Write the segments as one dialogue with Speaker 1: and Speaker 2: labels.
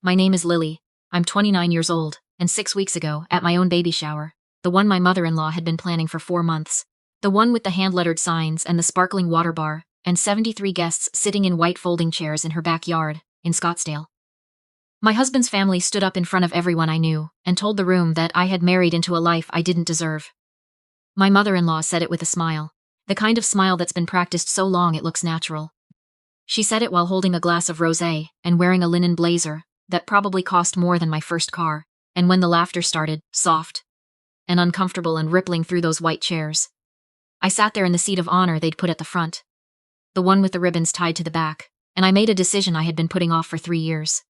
Speaker 1: My name is Lily. I'm 29 years old, and 6 weeks ago, at my own baby shower, the one my mother-in-law had been planning for 4 months, the one with the hand-lettered signs and the sparkling water bar, and 73 guests sitting in white folding chairs in her backyard, in Scottsdale. My husband's family stood up in front of everyone I knew and told the room that I had married into a life I didn't deserve. My mother-in-law said it with a smile, the kind of smile that's been practiced so long it looks natural. She said it while holding a glass of rosé and wearing a linen blazer that probably cost more than my first car, and when the laughter started, soft and uncomfortable and rippling through those white chairs, I sat there in the seat of honor they'd put at the front, the one with the ribbons tied to the back, and I made a decision I had been putting off for 3 years.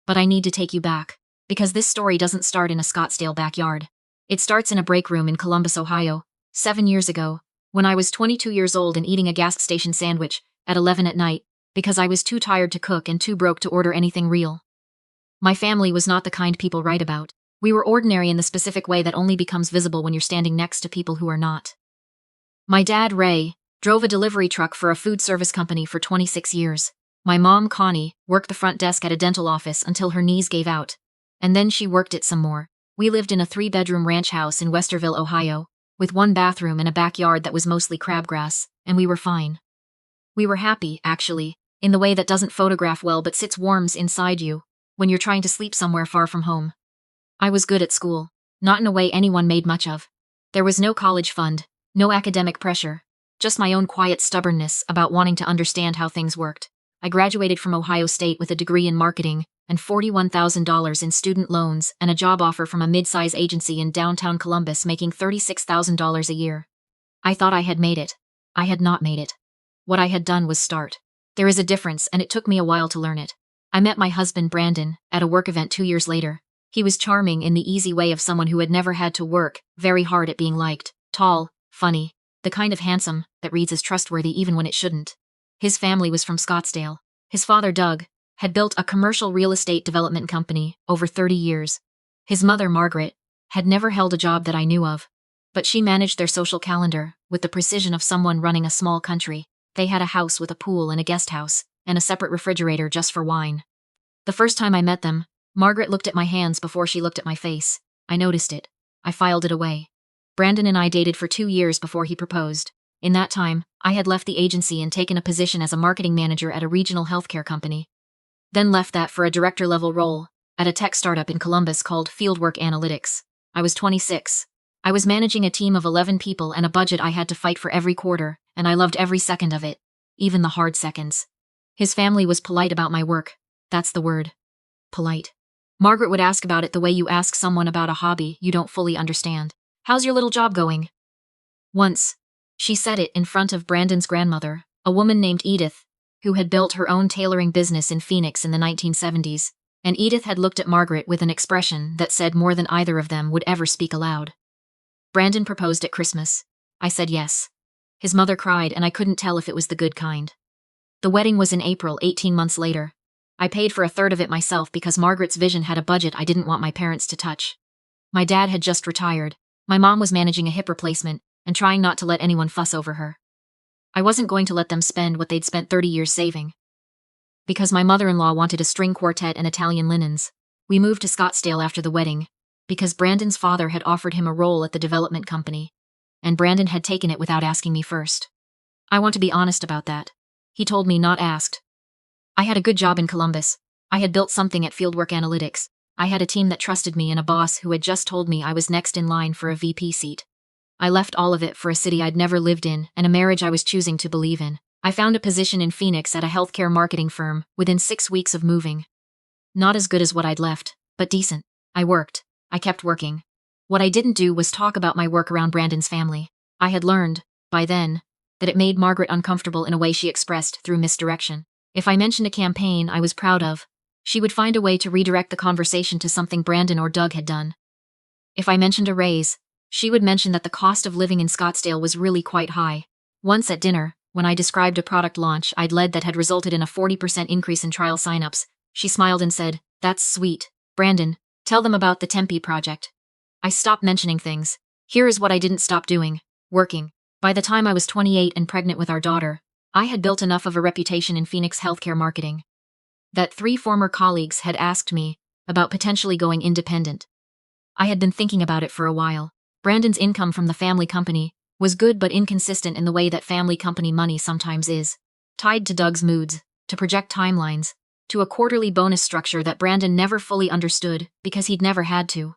Speaker 1: But I need to take you back, because this story doesn't start in a Scottsdale backyard. It starts in a break room in Columbus, Ohio, 7 years ago, when I was 22 years old and eating a gas station sandwich at 11 at night, because I was too tired to cook and too broke to order anything real. My family was not the kind people write about. We were ordinary in the specific way that only becomes visible when you're standing next to people who are not. My dad, Ray, drove a delivery truck for a food service company for 26 years. My mom, Connie, worked the front desk at a dental office until her knees gave out, and then she worked it some more. We lived in a 3-bedroom ranch house in Westerville, Ohio, with 1 bathroom and a backyard that was mostly crabgrass, and we were fine. We were happy, actually, in the way that doesn't photograph well but sits warms inside you when you're trying to sleep somewhere far from home. I was good at school, not in a way anyone made much of. There was no college fund, no academic pressure, just my own quiet stubbornness about wanting to understand how things worked. I graduated from Ohio State with a degree in marketing and $41,000 in student loans and a job offer from a mid-size agency in downtown Columbus making $36,000 a year. I thought I had made it. I had not made it. What I had done was start. There is a difference, and it took me a while to learn it. I met my husband, Brandon, at a work event 2 years later. He was charming in the easy way of someone who had never had to work very hard at being liked, tall, funny, the kind of handsome that reads as trustworthy even when it shouldn't. His family was from Scottsdale. His father, Doug, had built a commercial real estate development company over 30 years. His mother, Margaret, had never held a job that I knew of, but she managed their social calendar with the precision of someone running a small country. They had a house with a pool and a guest house, and a separate refrigerator just for wine. The first time I met them, Margaret looked at my hands before she looked at my face. I noticed it. I filed it away. Brandon and I dated for 2 years before he proposed. In that time, I had left the agency and taken a position as a marketing manager at a regional healthcare company. Then left that for a director-level role at a tech startup in Columbus called Fieldwork Analytics. I was 26. I was managing a team of 11 people and a budget I had to fight for every quarter, and I loved every second of it, even the hard seconds. His family was polite about my work. That's the word. Polite. Margaret would ask about it the way you ask someone about a hobby you don't fully understand. How's your little job going? Once, she said it in front of Brandon's grandmother, a woman named Edith, who had built her own tailoring business in Phoenix in the 1970s, and Edith had looked at Margaret with an expression that said more than either of them would ever speak aloud. Brandon proposed at Christmas. I said yes. His mother cried, and I couldn't tell if it was the good kind. The wedding was in April, 18 months later. I paid for a third of it myself because Margaret's vision had a budget I didn't want my parents to touch. My dad had just retired. My mom was managing a hip replacement and trying not to let anyone fuss over her. I wasn't going to let them spend what they'd spent 30 years saving. Because my mother-in-law wanted a string quartet and Italian linens, we moved to Scottsdale after the wedding, because Brandon's father had offered him a role at the development company, and Brandon had taken it without asking me first. I want to be honest about that. He told me, not asked. I had a good job in Columbus. I had built something at Fieldwork Analytics. I had a team that trusted me and a boss who had just told me I was next in line for a VP seat. I left all of it for a city I'd never lived in and a marriage I was choosing to believe in. I found a position in Phoenix at a healthcare marketing firm within 6 weeks of moving. Not as good as what I'd left, but decent. I worked. I kept working. What I didn't do was talk about my work around Brandon's family. I had learned, by then, that it made Margaret uncomfortable in a way she expressed through misdirection. If I mentioned a campaign I was proud of, she would find a way to redirect the conversation to something Brandon or Doug had done. If I mentioned a raise, she would mention that the cost of living in Scottsdale was really quite high. Once at dinner, when I described a product launch I'd led that had resulted in a 40% increase in trial signups, she smiled and said, "That's sweet. Brandon, tell them about the Tempe project." I stopped mentioning things. Here is what I didn't stop doing. Working. By the time I was 28 and pregnant with our daughter, I had built enough of a reputation in Phoenix healthcare marketing. that 3 former colleagues had asked me about potentially going independent. I had been thinking about it for a while. Brandon's income from the family company was good but inconsistent in the way that family company money sometimes is, tied to Doug's moods, to project timelines, to a quarterly bonus structure that Brandon never fully understood because he'd never had to.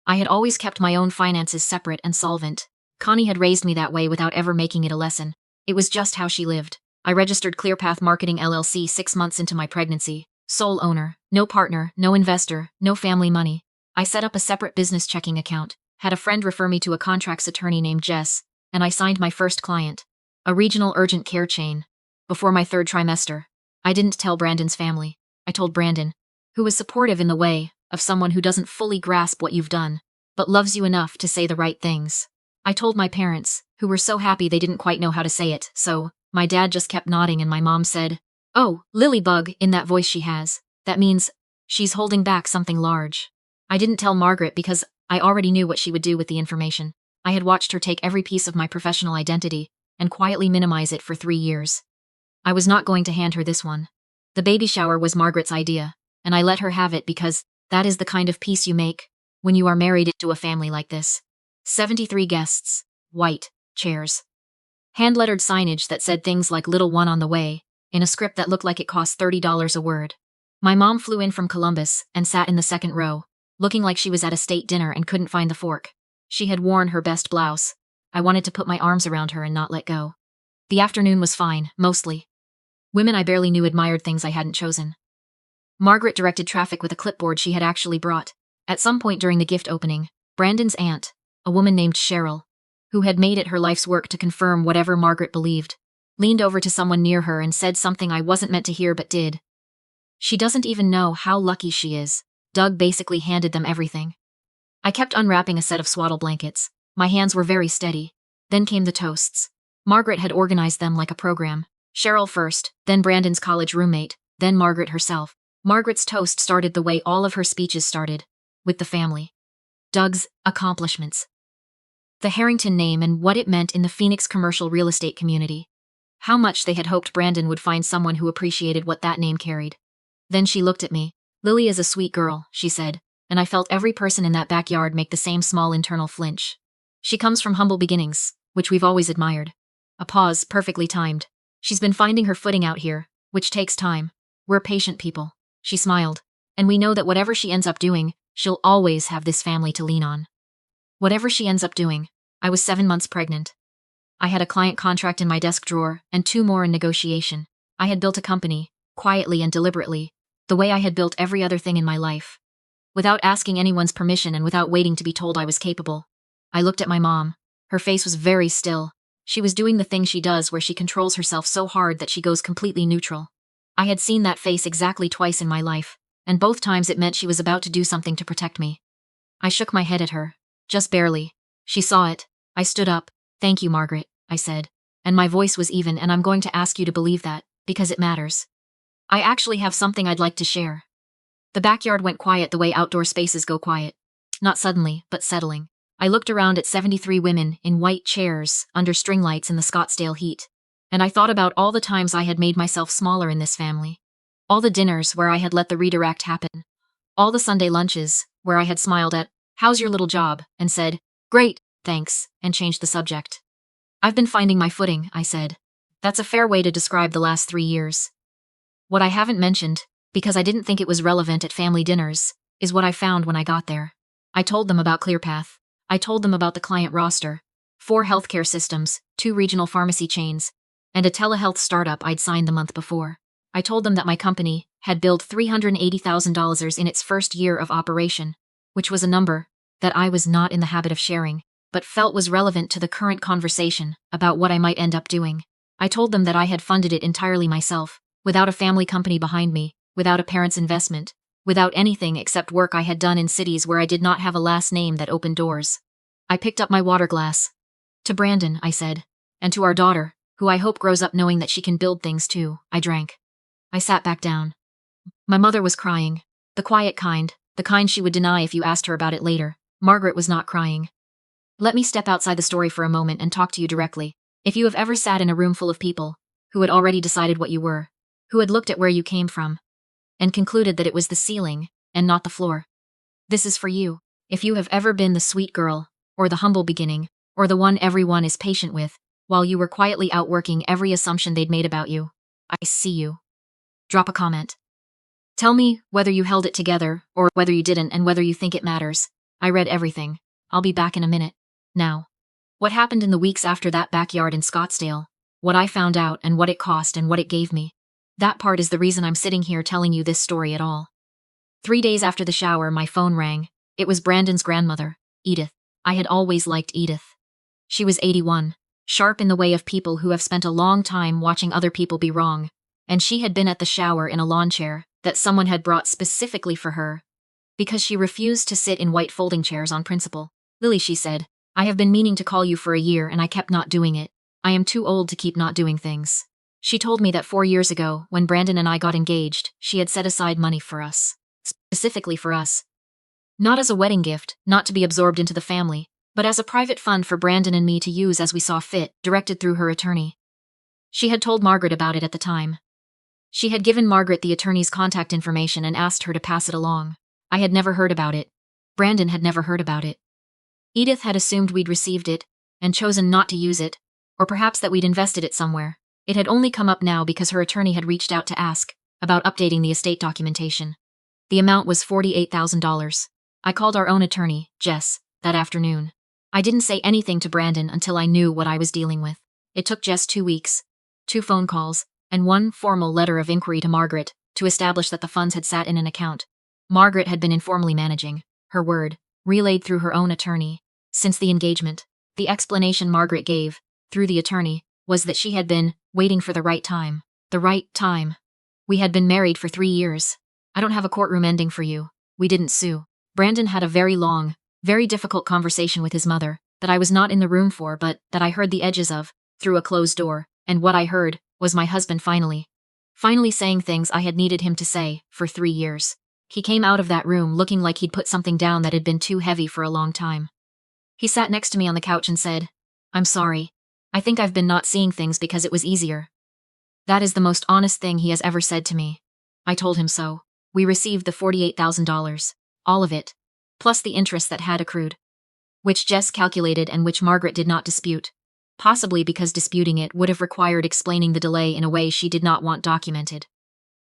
Speaker 1: I had always kept my own finances separate and solvent. Connie had raised me that way without ever making it a lesson. It was just how she lived. I registered ClearPath Marketing LLC 6 months into my pregnancy. Sole owner, no partner, no investor, no family money. I set up a separate business checking account, had a friend refer me to a contracts attorney named Jess, and I signed my first client, a regional urgent care chain. Before my 3rd trimester, I didn't tell Brandon's family. I told Brandon, who was supportive in the way of someone who doesn't fully grasp what you've done, but loves you enough to say the right things. I told my parents, who were so happy they didn't quite know how to say it, so my dad just kept nodding and my mom said, "Oh, Lilybug," in that voice she has. That means she's holding back something large. I didn't tell Margaret because I already knew what she would do with the information. I had watched her take every piece of my professional identity and quietly minimize it for 3 years. I was not going to hand her this one. The baby shower was Margaret's idea, and I let her have it because that is the kind of peace you make when you are married into a family like this. 73 guests, white chairs, hand-lettered signage that said things like "Little One on the Way," in a script that looked like it cost $30 a word. My mom flew in from Columbus and sat in the 2nd row, looking like she was at a state dinner and couldn't find the fork. She had worn her best blouse. I wanted to put my arms around her and not let go. The afternoon was fine, mostly. Women I barely knew admired things I hadn't chosen. Margaret directed traffic with a clipboard she had actually brought. At some point during the gift opening, Brandon's aunt, a woman named Cheryl, who had made it her life's work to confirm whatever Margaret believed, leaned over to someone near her and said something I wasn't meant to hear but did. "She doesn't even know how lucky she is." Doug basically handed them everything. I kept unwrapping a set of swaddle blankets. My hands were very steady. Then came the toasts. Margaret had organized them like a program. Cheryl first, then Brandon's college roommate, then Margaret herself. Margaret's toast started the way all of her speeches started, with the family. Doug's accomplishments. The Harrington name and what it meant in the Phoenix commercial real estate community. How much they had hoped Brandon would find someone who appreciated what that name carried. Then she looked at me. "Lily is a sweet girl," she said, and I felt every person in that backyard make the same small internal flinch. "She comes from humble beginnings, which we've always admired." A pause, perfectly timed. "She's been finding her footing out here, which takes time. We're patient people." She smiled. "And we know that whatever she ends up doing, she'll always have this family to lean on." Whatever she ends up doing. I was 7 months pregnant. I had a client contract in my desk drawer and 2 more in negotiation. I had built a company, quietly and deliberately, the way I had built every other thing in my life. Without asking anyone's permission and without waiting to be told I was capable. I looked at my mom. Her face was very still. She was doing the thing she does where she controls herself so hard that she goes completely neutral. I had seen that face exactly twice in my life, and both times it meant she was about to do something to protect me. I shook my head at her. Just barely. She saw it. I stood up. "Thank you, Margaret," I said. And my voice was even, and I'm going to ask you to believe that, because it matters. "I actually have something I'd like to share." The backyard went quiet the way outdoor spaces go quiet. Not suddenly, but settling. I looked around at 73 women in white chairs under string lights in the Scottsdale heat, and I thought about all the times I had made myself smaller in this family. All the dinners where I had let the redirect happen. All the Sunday lunches where I had smiled at, "How's your little job?" and said, "Great, thanks," and changed the subject. "I've been finding my footing," I said. That's a fair way to describe the last 3 years. What I haven't mentioned, because I didn't think it was relevant at family dinners, is what I found when I got there. I told them about ClearPath. I told them about the client roster, 4 healthcare systems, 2 regional pharmacy chains, and a telehealth startup I'd signed the month before. I told them that my company had billed $380,000 in its first year of operation, which was a number that I was not in the habit of sharing, but felt was relevant to the current conversation about what I might end up doing. I told them that I had funded it entirely myself, without a family company behind me, without a parent's investment, without anything except work I had done in cities where I did not have a last name that opened doors. I picked up my water glass. "To Brandon," I said, "and to our daughter, who I hope grows up knowing that she can build things too." I drank. I sat back down. My mother was crying. The quiet kind, the kind she would deny if you asked her about it later. Margaret was not crying. Let me step outside the story for a moment and talk to you directly. If you have ever sat in a room full of people who had already decided what you were, who had looked at where you came from, and concluded that it was the ceiling, and not the floor. This is for you. If you have ever been the sweet girl, or the humble beginning, or the one everyone is patient with, while you were quietly outworking every assumption they'd made about you, I see you. Drop a comment. Tell me whether you held it together, or whether you didn't, and whether you think it matters. I read everything. I'll be back in a minute. Now. What happened in the weeks after that backyard in Scottsdale? What I found out, and what it cost, and what it gave me. That part is the reason I'm sitting here telling you this story at all. 3 days after the shower, my phone rang. It was Brandon's grandmother, Edith. I had always liked Edith. She was 81, sharp in the way of people who have spent a long time watching other people be wrong, and she had been at the shower in a lawn chair that someone had brought specifically for her, because she refused to sit in white folding chairs on principle. Lily, she said, I have been meaning to call you for a year and I kept not doing it. I am too old to keep not doing things. She told me that 4 years ago, when Brandon and I got engaged, she had set aside money for us. Specifically for us. Not as a wedding gift, not to be absorbed into the family, but as a private fund for Brandon and me to use as we saw fit, directed through her attorney. She had told Margaret about it at the time. She had given Margaret the attorney's contact information and asked her to pass it along. I had never heard about it. Brandon had never heard about it. Edith had assumed we'd received it, and chosen not to use it, or perhaps that we'd invested it somewhere. It had only come up now because her attorney had reached out to ask about updating the estate documentation. The amount was $48,000. I called our own attorney, Jess, that afternoon. I didn't say anything to Brandon until I knew what I was dealing with. It took Jess 2 weeks, 2 phone calls, and 1 formal letter of inquiry to Margaret to establish that the funds had sat in an account Margaret had been informally managing, her word, relayed through her own attorney. Since the engagement, the explanation Margaret gave, through the attorney, was that she had been waiting for the right time. The right time. We had been married for 3 years. I don't have a courtroom ending for you. We didn't sue. Brandon had a very long, very difficult conversation with his mother, that I was not in the room for but that I heard the edges of, through a closed door, and what I heard was my husband finally saying things I had needed him to say for 3 years. He came out of that room looking like he'd put something down that had been too heavy for a long time. He sat next to me on the couch and said, I'm sorry. I think I've been not seeing things because it was easier. That is the most honest thing he has ever said to me. I told him so. We received the $48,000. All of it. Plus the interest that had accrued. Which Jess calculated and which Margaret did not dispute. Possibly because disputing it would have required explaining the delay in a way she did not want documented.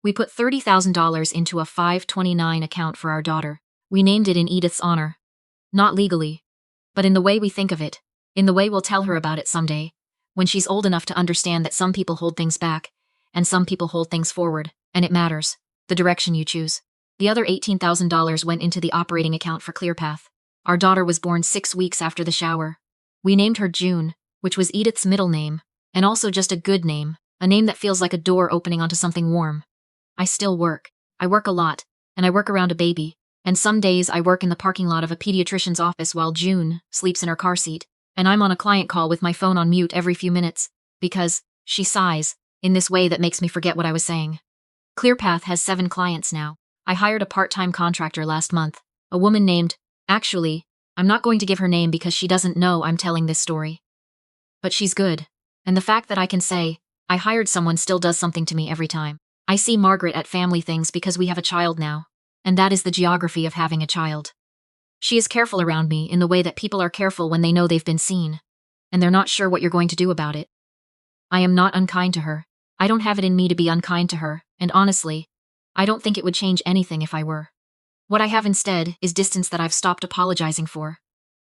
Speaker 1: We put $30,000 into a 529 account for our daughter. We named it in Edith's honor. Not legally, but in the way we think of it, in the way we'll tell her about it someday, when she's old enough to understand that some people hold things back, and some people hold things forward, and it matters, the direction you choose. The other $18,000 went into the operating account for ClearPath. Our daughter was born 6 weeks after the shower. We named her June, which was Edith's middle name, and also just a good name, a name that feels like a door opening onto something warm. I still work. I work a lot, and I work around a baby, and some days I work in the parking lot of a pediatrician's office while June sleeps in her car seat, and I'm on a client call with my phone on mute every few minutes, because she sighs, in this way that makes me forget what I was saying. ClearPath has 7 clients now. I hired a part-time contractor last month, a woman named, actually, I'm not going to give her name because she doesn't know I'm telling this story. But she's good, and the fact that I can say, I hired someone still does something to me every time. I see Margaret at family things because we have a child now, and that is the geography of having a child. She is careful around me in the way that people are careful when they know they've been seen, and they're not sure what you're going to do about it. I am not unkind to her. I don't have it in me to be unkind to her, and honestly, I don't think it would change anything if I were. What I have instead is distance that I've stopped apologizing for.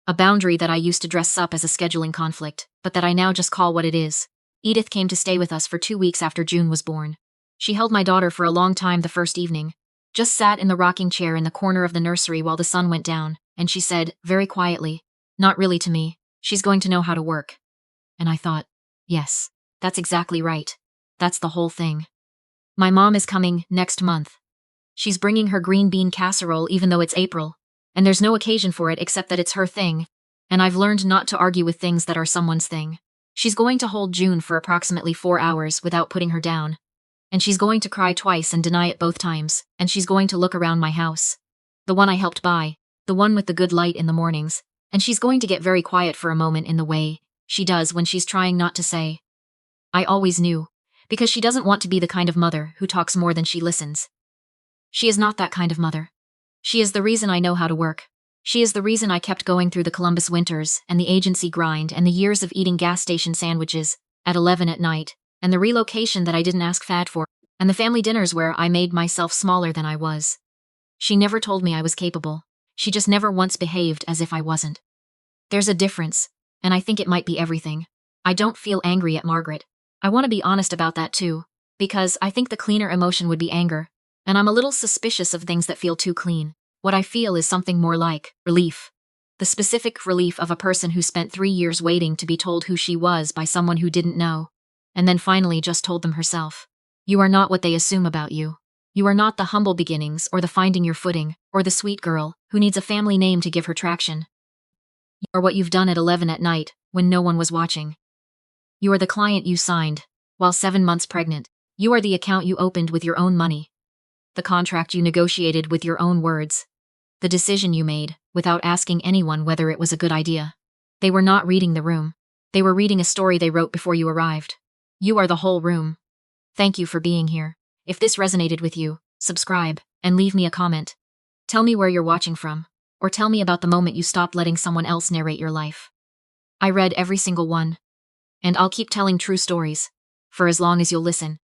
Speaker 1: A boundary that I used to dress up as a scheduling conflict, but that I now just call what it is. Edith came to stay with us for 2 weeks after June was born. She held my daughter for a long time the first evening, just sat in the rocking chair in the corner of the nursery while the sun went down, and she said, very quietly, not really to me, she's going to know how to work. And I thought, yes, that's exactly right. That's the whole thing. My mom is coming next month. She's bringing her green bean casserole even though it's April, and there's no occasion for it except that it's her thing, and I've learned not to argue with things that are someone's thing. She's going to hold June for approximately 4 hours without putting her down. And she's going to cry twice and deny it both times, and she's going to look around my house. The one I helped buy, the one with the good light in the mornings, and she's going to get very quiet for a moment in the way she does when she's trying not to say. I always knew, because she doesn't want to be the kind of mother who talks more than she listens. She is not that kind of mother. She is the reason I know how to work. She is the reason I kept going through the Columbus winters, and the agency grind, and the years of eating gas station sandwiches at 11 at night, and the relocation that I didn't ask Fad for, and the family dinners where I made myself smaller than I was. She never told me I was capable. She just never once behaved as if I wasn't. There's a difference, and I think it might be everything. I don't feel angry at Margaret. I want to be honest about that too, because I think the cleaner emotion would be anger, and I'm a little suspicious of things that feel too clean. What I feel is something more like relief. The specific relief of a person who spent 3 years waiting to be told who she was by someone who didn't know, and then finally just told them herself. You are not what they assume about you. You are not the humble beginnings or the finding your footing, or the sweet girl who needs a family name to give her traction. You are what you've done at 11 at night when no one was watching. You are the client you signed while 7 months pregnant. You are the account you opened with your own money. The contract you negotiated with your own words. The decision you made without asking anyone whether it was a good idea. They were not reading the room. They were reading a story they wrote before you arrived. You are the whole room. Thank you for being here. If this resonated with you, subscribe and leave me a comment. Tell me where you're watching from, or tell me about the moment you stopped letting someone else narrate your life. I read every single one, and I'll keep telling true stories for as long as you'll listen.